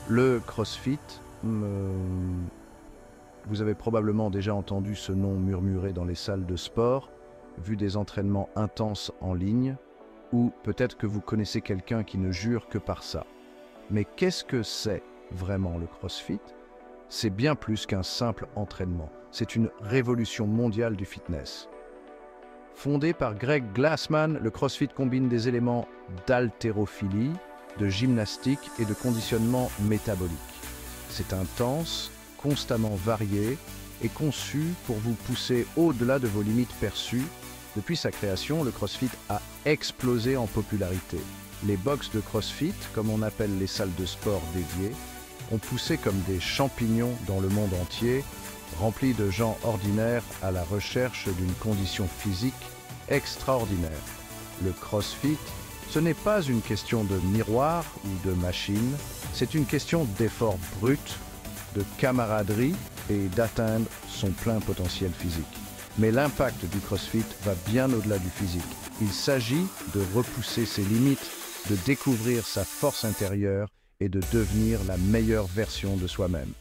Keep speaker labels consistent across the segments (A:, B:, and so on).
A: Le CrossFit, vous avez probablement déjà entendu ce nom murmuré dans les salles de sport, vu des entraînements intenses en ligne, ou peut-être que vous connaissez quelqu'un qui ne jure que par ça. Mais qu'est-ce que c'est vraiment le CrossFit? C'est bien plus qu'un simple entraînement. C'est une révolution mondiale du fitness. Fondé par Greg Glassman, le CrossFit combine des éléments d'haltérophilie, de gymnastique et de conditionnement métabolique. C'est intense, constamment varié et conçu pour vous pousser au-delà de vos limites perçues. Depuis sa création, le CrossFit a explosé en popularité. Les box de CrossFit, comme on appelle les salles de sport dédiées, ont poussé comme des champignons dans le monde entier, remplis de gens ordinaires à la recherche d'une condition physique extraordinaire. Le CrossFit, ce n'est pas une question de miroir ou de machine, c'est une question d'effort brut, de camaraderie et d'atteindre son plein potentiel physique. Mais l'impact du CrossFit va bien au-delà du physique. Il s'agit de repousser ses limites, de découvrir sa force intérieure et de devenir la meilleure version de soi-même.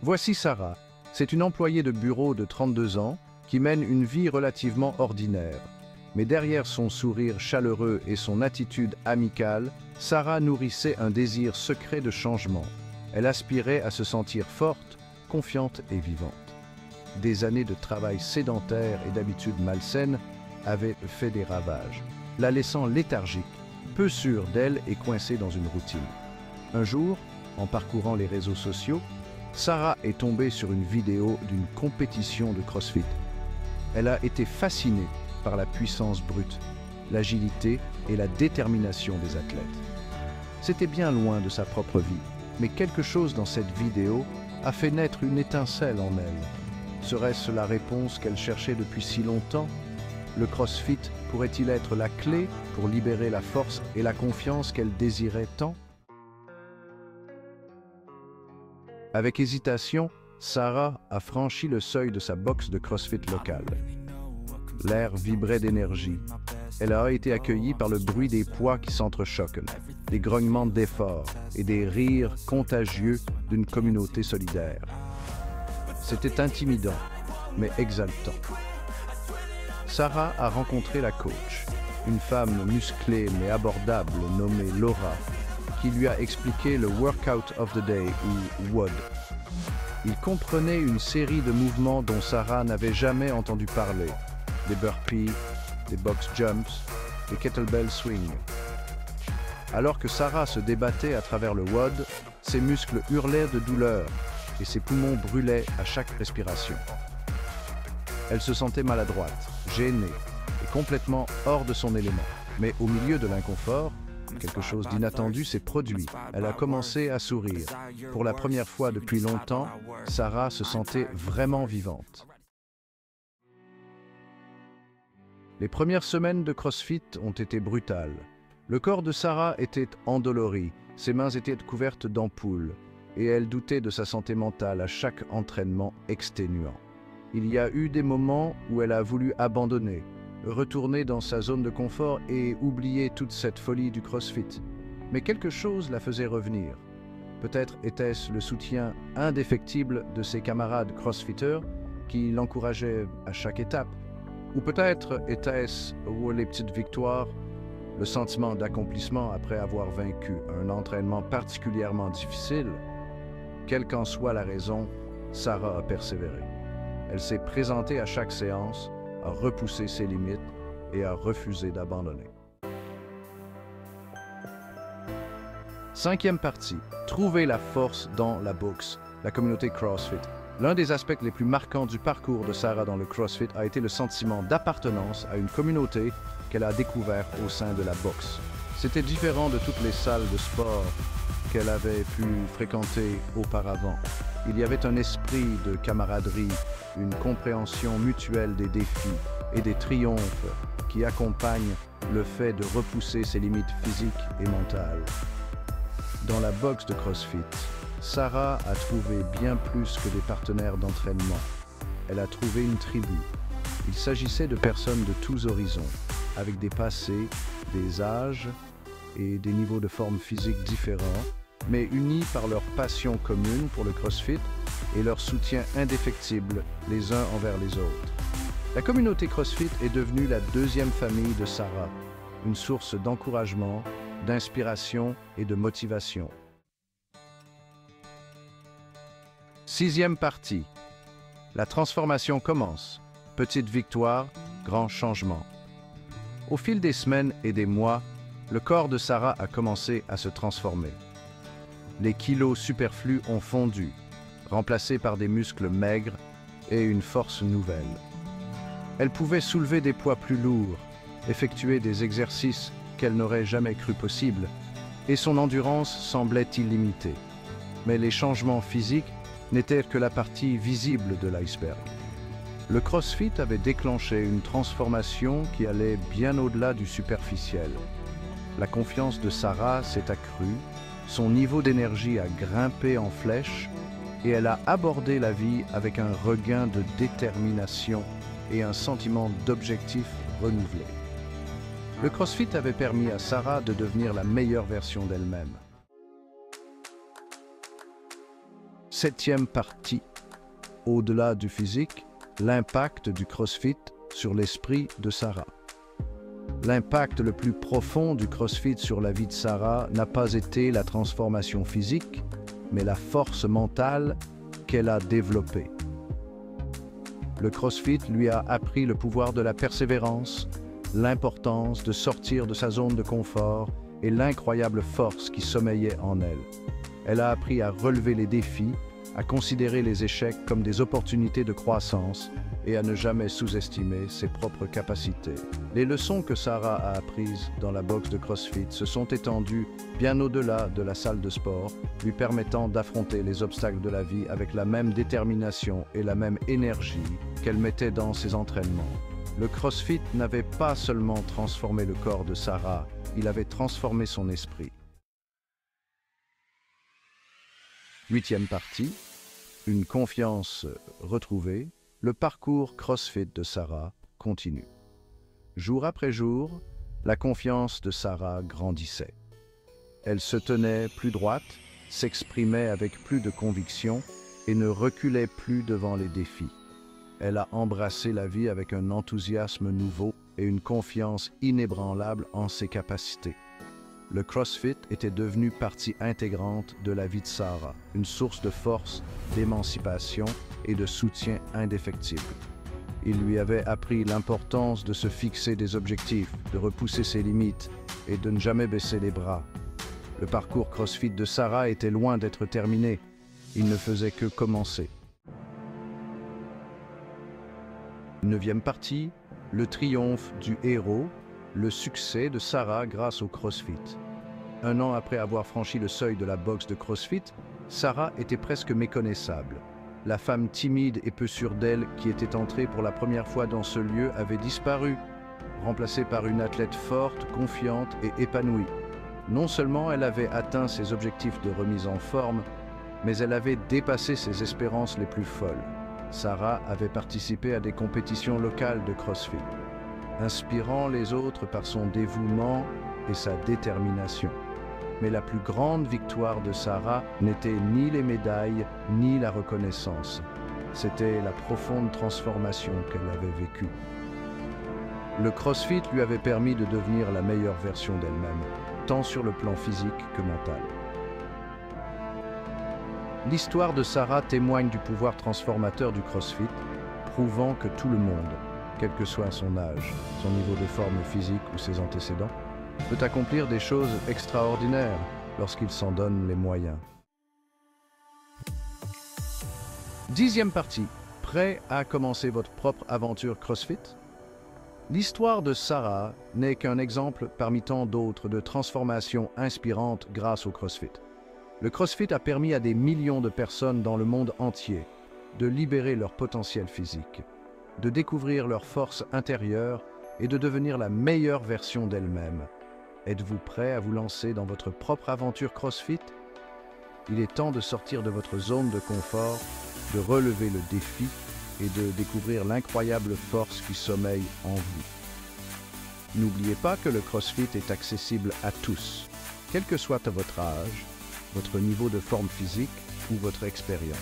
A: Voici Sarah. C'est une employée de bureau de 32 ans qui mène une vie relativement ordinaire. Mais derrière son sourire chaleureux et son attitude amicale, Sarah nourrissait un désir secret de changement. Elle aspirait à se sentir forte, confiante et vivante. Des années de travail sédentaire et d'habitudes malsaines avaient fait des ravages, la laissant léthargique, peu sûre d'elle et coincée dans une routine. Un jour, en parcourant les réseaux sociaux, Sarah est tombée sur une vidéo d'une compétition de CrossFit. Elle a été fascinée par la puissance brute, l'agilité et la détermination des athlètes. C'était bien loin de sa propre vie, mais quelque chose dans cette vidéo a fait naître une étincelle en elle. Serait-ce la réponse qu'elle cherchait depuis si longtemps? Le CrossFit pourrait-il être la clé pour libérer la force et la confiance qu'elle désirait tant? Avec hésitation, Sarah a franchi le seuil de sa box de CrossFit locale. L'air vibrait d'énergie. Elle a été accueillie par le bruit des poids qui s'entrechoquent, des grognements d'effort et des rires contagieux d'une communauté solidaire. C'était intimidant, mais exaltant. Sarah a rencontré la coach, une femme musclée mais abordable nommée Laura, qui lui a expliqué le Workout of the Day ou WOD. Il comprenait une série de mouvements dont Sarah n'avait jamais entendu parler, des burpees, des box jumps, des kettlebell swings. Alors que Sarah se débattait à travers le WOD, ses muscles hurlaient de douleur et ses poumons brûlaient à chaque respiration. Elle se sentait maladroite, gênée et complètement hors de son élément. Mais au milieu de l'inconfort, quelque chose d'inattendu s'est produit. Elle a commencé à sourire. Pour la première fois depuis longtemps, Sarah se sentait vraiment vivante. Les premières semaines de CrossFit ont été brutales. Le corps de Sarah était endolori, ses mains étaient couvertes d'ampoules, et elle doutait de sa santé mentale à chaque entraînement exténuant. Il y a eu des moments où elle a voulu abandonner, retourner dans sa zone de confort et oublier toute cette folie du CrossFit. Mais quelque chose la faisait revenir. Peut-être était-ce le soutien indéfectible de ses camarades crossfitters qui l'encourageaient à chaque étape. Ou peut-être était-ce les petites victoires, le sentiment d'accomplissement après avoir vaincu un entraînement particulièrement difficile. Quelle qu'en soit la raison, Sarah a persévéré. Elle s'est présentée à chaque séance, a repoussé ses limites et a refusé d'abandonner. Cinquième partie, trouver la force dans la boxe, la communauté CrossFit. L'un des aspects les plus marquants du parcours de Sarah dans le CrossFit a été le sentiment d'appartenance à une communauté qu'elle a découvert au sein de la boxe. C'était différent de toutes les salles de sport qu'elle avait pu fréquenter auparavant. Il y avait un esprit de camaraderie, une compréhension mutuelle des défis et des triomphes qui accompagnent le fait de repousser ses limites physiques et mentales. Dans la boxe de CrossFit, Sarah a trouvé bien plus que des partenaires d'entraînement. Elle a trouvé une tribu. Il s'agissait de personnes de tous horizons, avec des passés, des âges et des niveaux de forme physique différents, mais unis par leur passion commune pour le CrossFit et leur soutien indéfectible les uns envers les autres. La communauté CrossFit est devenue la deuxième famille de Sarah, une source d'encouragement, d'inspiration et de motivation. Sixième partie. La transformation commence. Petite victoire, grand changement. Au fil des semaines et des mois, le corps de Sarah a commencé à se transformer. Les kilos superflus ont fondu, remplacés par des muscles maigres et une force nouvelle. Elle pouvait soulever des poids plus lourds, effectuer des exercices qu'elle n'aurait jamais cru possibles, et son endurance semblait illimitée. Mais les changements physiques n'étaient que la partie visible de l'iceberg. Le CrossFit avait déclenché une transformation qui allait bien au-delà du superficiel. La confiance de Sarah s'est accrue, son niveau d'énergie a grimpé en flèche et elle a abordé la vie avec un regain de détermination et un sentiment d'objectif renouvelé. Le CrossFit avait permis à Sarah de devenir la meilleure version d'elle-même. Septième partie. Au-delà du physique, l'impact du CrossFit sur l'esprit de Sarah. L'impact le plus profond du CrossFit sur la vie de Sarah n'a pas été la transformation physique, mais la force mentale qu'elle a développée. Le CrossFit lui a appris le pouvoir de la persévérance, l'importance de sortir de sa zone de confort et l'incroyable force qui sommeillait en elle. Elle a appris à relever les défis, à considérer les échecs comme des opportunités de croissance et à ne jamais sous-estimer ses propres capacités. Les leçons que Sarah a apprises dans la boxe de CrossFit se sont étendues bien au-delà de la salle de sport, lui permettant d'affronter les obstacles de la vie avec la même détermination et la même énergie qu'elle mettait dans ses entraînements. Le CrossFit n'avait pas seulement transformé le corps de Sarah, il avait transformé son esprit. Huitième partie, une confiance retrouvée, le parcours CrossFit de Sarah continue. Jour après jour, la confiance de Sarah grandissait. Elle se tenait plus droite, s'exprimait avec plus de conviction et ne reculait plus devant les défis. Elle a embrassé la vie avec un enthousiasme nouveau et une confiance inébranlable en ses capacités. Le CrossFit était devenu partie intégrante de la vie de Sarah, une source de force, d'émancipation et de soutien indéfectible. Il lui avait appris l'importance de se fixer des objectifs, de repousser ses limites et de ne jamais baisser les bras. Le parcours CrossFit de Sarah était loin d'être terminé. Il ne faisait que commencer. Neuvième partie, le triomphe du héros, le succès de Sarah grâce au CrossFit. Un an après avoir franchi le seuil de la boxe de CrossFit, Sarah était presque méconnaissable. La femme timide et peu sûre d'elle qui était entrée pour la première fois dans ce lieu avait disparu, remplacée par une athlète forte, confiante et épanouie. Non seulement elle avait atteint ses objectifs de remise en forme, mais elle avait dépassé ses espérances les plus folles. Sarah avait participé à des compétitions locales de CrossFit, inspirant les autres par son dévouement et sa détermination. Mais la plus grande victoire de Sarah n'était ni les médailles, ni la reconnaissance. C'était la profonde transformation qu'elle avait vécue. Le CrossFit lui avait permis de devenir la meilleure version d'elle-même, tant sur le plan physique que mental. L'histoire de Sarah témoigne du pouvoir transformateur du CrossFit, prouvant que tout le monde, quel que soit son âge, son niveau de forme physique ou ses antécédents, peut accomplir des choses extraordinaires lorsqu'il s'en donne les moyens. Dixième partie. Prêt à commencer votre propre aventure CrossFit? L'histoire de Sarah n'est qu'un exemple parmi tant d'autres de transformations inspirantes grâce au CrossFit. Le CrossFit a permis à des millions de personnes dans le monde entier de libérer leur potentiel physique, de découvrir leur force intérieure et de devenir la meilleure version d'elles-mêmes. Êtes-vous prêt à vous lancer dans votre propre aventure CrossFit? Il est temps de sortir de votre zone de confort, de relever le défi et de découvrir l'incroyable force qui sommeille en vous. N'oubliez pas que le CrossFit est accessible à tous, quel que soit votre âge, votre niveau de forme physique ou votre expérience.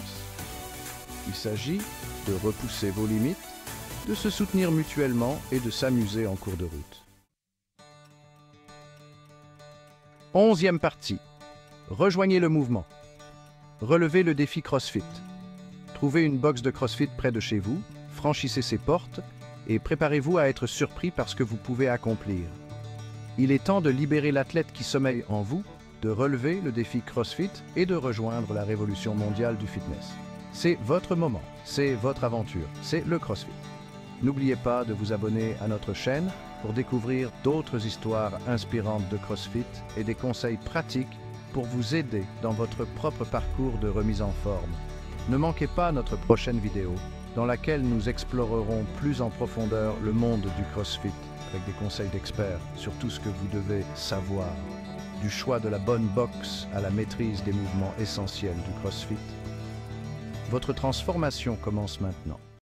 A: Il s'agit de repousser vos limites, de se soutenir mutuellement et de s'amuser en cours de route. 11e partie. Rejoignez le mouvement. Relevez le défi CrossFit. Trouvez une box de CrossFit près de chez vous, franchissez ses portes et préparez-vous à être surpris par ce que vous pouvez accomplir. Il est temps de libérer l'athlète qui sommeille en vous, de relever le défi CrossFit et de rejoindre la révolution mondiale du fitness. C'est votre moment, c'est votre aventure, c'est le CrossFit. N'oubliez pas de vous abonner à notre chaîne pour découvrir d'autres histoires inspirantes de CrossFit et des conseils pratiques pour vous aider dans votre propre parcours de remise en forme. Ne manquez pas notre prochaine vidéo dans laquelle nous explorerons plus en profondeur le monde du CrossFit avec des conseils d'experts sur tout ce que vous devez savoir, du choix de la bonne boxe à la maîtrise des mouvements essentiels du CrossFit. Votre transformation commence maintenant.